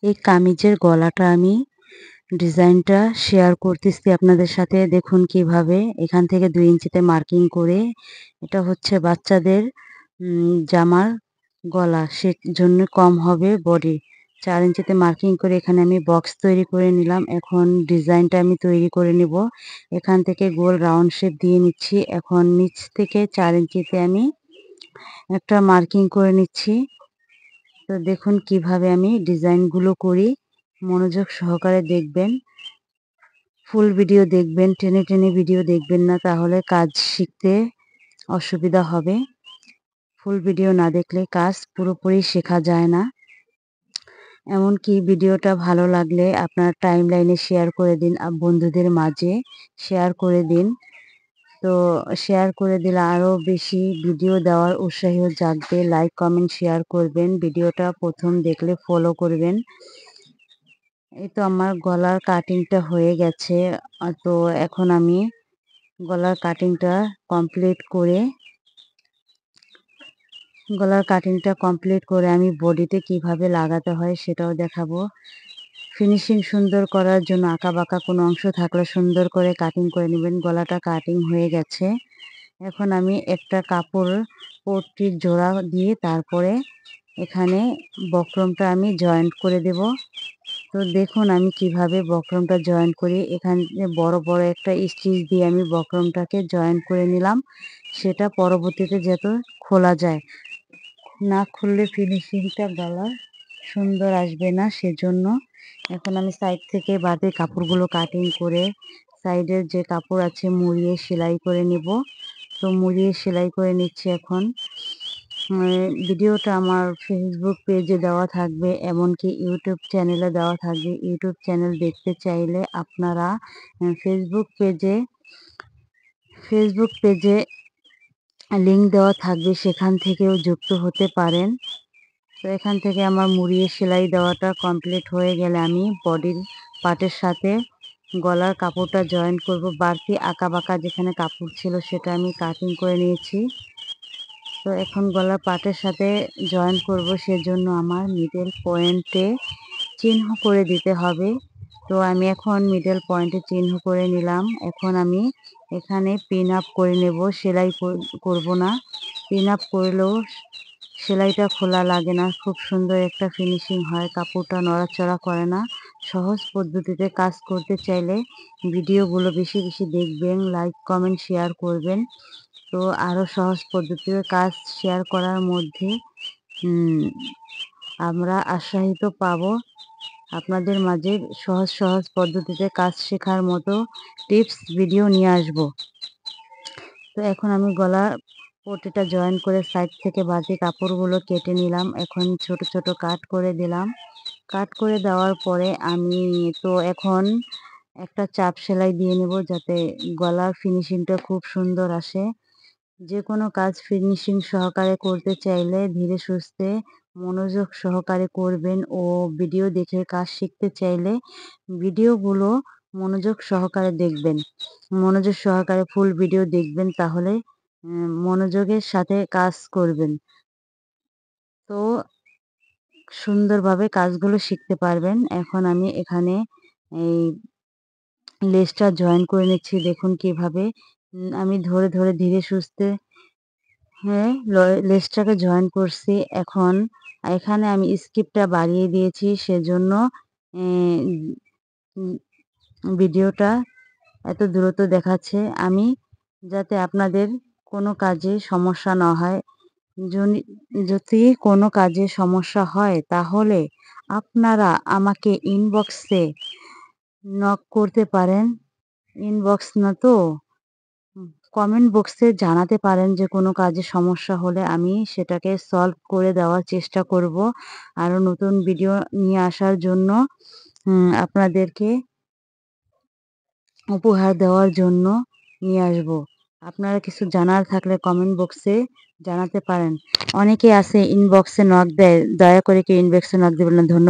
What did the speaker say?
এই কামিজের গলাটা আমি ডিজাইনটা শেয়ার করতেছি আপনাদের সাথে। দেখুন কিভাবে এখান থেকে 2 ইঞ্চিতে মার্কিং করে, এটা হচ্ছে বাচ্চাদের জামার গলা, সেজন্য কম হবে বডি। 4 ইঞ্চিতে মার্কিং করে এখানে আমি বক্স তৈরি করে নিলাম। এখন ডিজাইনটা আমি তৈরি করে নিব। এখান থেকে গোল রাউন্ড শেপ দিয়ে নিচ্ছি। এখন নিচ থেকে 4 ইঞ্চিতে আমি একটা মার্কিং করে নিচ্ছি। তো দেখুন কিভাবে আমি ডিজাইনগুলো করি, মনোযোগ সহকারে দেখবেন। ফুল ভিডিও দেখবেন, টেনে টেনে ভিডিও দেখবেন না, তাহলে কাজ শিখতে অসুবিধা হবে। ফুল ভিডিও না দেখলে কাজ পুরোপুরি শেখা যায় না। এমনকি ভিডিওটা ভালো লাগলে আপনার টাইমলাইনে শেয়ার করে দিন, বন্ধুদের মাঝে শেয়ার করে দিন। তো শেয়ার করে দিলে আরও বেশি ভিডিও দেওয়ার উৎসাহ জাগবে। লাইক, কমেন্ট, শেয়ার করবেন। ভিডিওটা প্রথম দেখলে ফলো করবেন। এই তো আমার গলার কাটিংটা হয়ে গেছে। তো এখন আমি গলার কাটিংটা কমপ্লিট করে আমি বডিতে কিভাবে লাগাতে হয় সেটাও দেখাবো। ফিনিশিং সুন্দর করার জন্য আঁকাবাঁকা কোনো অংশ থাকলে সুন্দর করে কাটিং করে নেবেন। গলাটা কাটিং হয়ে গেছে। এখন আমি একটা কাপড় পট্টির জোড়া দিয়ে তারপরে এখানে বক্রমটা আমি জয়েন্ট করে দেব। তো দেখুন আমি কিভাবে বক্রমটা জয়েন্ট করি। এখানে বড় বড় একটা স্টিচ দিয়ে আমি বক্রমটাকে জয়েন্ট করে নিলাম। সেটা পরবর্তীতে যাতে খোলা যায়। না খুললে ফিনিশিংটা গলার সুন্দর আসবে না, সেজন্য। এখন আমি সাইড থেকে বাড়তি কাপড়গুলো কাটিং করে সাইডের যে কাপড় আছে মুড়িয়ে সেলাই করে নেব। তো মুড়িয়ে সেলাই করে নিচ্ছি এখন। ভিডিওটা আমার ফেসবুক পেজে দেওয়া থাকবে, এমনকি ইউটিউব চ্যানেলে দেওয়া থাকবে। ইউটিউব চ্যানেল দেখতে চাইলে আপনারা ফেসবুক পেজে লিংক দেওয়া থাকবে, সেখান থেকেও যুক্ত হতে পারেন। তো এখান থেকে আমার মুড়িয়ে সেলাই দেওয়াটা কমপ্লিট হয়ে গেলে আমি বডির পার্টের সাথে গলার কাপড়টা জয়েন করব। বাড়তি আঁকাবাঁকা যেখানে কাপড় ছিল সেটা আমি কাটিং করে নিয়েছি। তো এখন গলার পার্টের সাথে জয়েন করব, সেজন্য আমার মিডল পয়েন্টে চিহ্ন করে দিতে হবে। তো আমি এখন মিডল পয়েন্টে চিহ্ন করে নিলাম। এখন আমি এখানে পিন আপ করে নেব, সেলাই করব না। পিন আপ করলেও সেলাইটা খোলা লাগে না, খুব সুন্দর একটা ফিনিশিং হয়, কাপড়টা নড়াচড়া করে না। সহজ পদ্ধতিতে কাজ করতে চাইলে ভিডিওগুলো বেশি বেশি দেখবেন, লাইক, কমেন্ট, শেয়ার করবেন। তো আরও সহজ পদ্ধতিতে কাজ শেয়ার করার মধ্যে আমরা আশ্বাসিত পাব। আপনাদের মাঝে সহজ সহজ পদ্ধতিতে কাজ শেখার মতো টিপস ভিডিও নিয়ে আসব। তো এখন আমি গলার পট্টিটা জয়েন করে সাইড থেকে বাড়তি কাপড়গুলো কেটে নিলাম। এখন ছোট ছোট কাট করে দিলাম। কাট করে দেওয়ার পরে আমি এখন একটা চাপ সেলাই দিয়ে নেব, যাতে গলার ফিনিশিংটা খুব সুন্দর আসে। যে কোনো কাজ ফিনিশিং সহকারে করতে চাইলে ধীরে সুস্থে মনোযোগ সহকারে করবেন, ও ভিডিও দেখে কাজ শিখতে চাইলে ভিডিওগুলো মনোযোগ সহকারে দেখবেন। মনোযোগ সহকারে ফুল ভিডিও দেখবেন, তাহলে মনোযোগের সাথে কাজ করবেন। তো সুন্দরভাবে কাজগুলো শিখতে পারবেন। এখন আমি এখানে এই লেসটা জয়েন করে নিচ্ছি। দেখুন কিভাবে আমি ধরে ধরে ধীরে সুস্থে লেসটাকে জয়েন করছি। এখন এখানে আমি স্কিপটা বাড়িয়ে দিয়েছি, সেজন্য ভিডিওটা এত দ্রুত দেখাচ্ছে। আমি যাতে আপনাদের কোনো কাজে সমস্যা না হয়, যদি কোনো কাজে সমস্যা হয় তাহলে আপনারা আমাকে ইনবক্সে নক করতে পারেন। ইনবক্স না তো কমেন্ট বক্সে জানাতে পারেন যে কোনো কাজে সমস্যা হলে আমি সেটাকে সলভ করে দেওয়ার চেষ্টা করব। আরও নতুন ভিডিও নিয়ে আসার জন্য আপনাদেরকে উপহার দেওয়ার জন্য নিয়ে আসব। আপনারা কিছু জানার থাকলে কমেন্ট বক্সে জানাতে পারেন। অনেকে আছে ইনবক্সে নক দেয়, দয়া করে কেউ ইনবক্সে নক দেবেন না। ধন্যবাদ।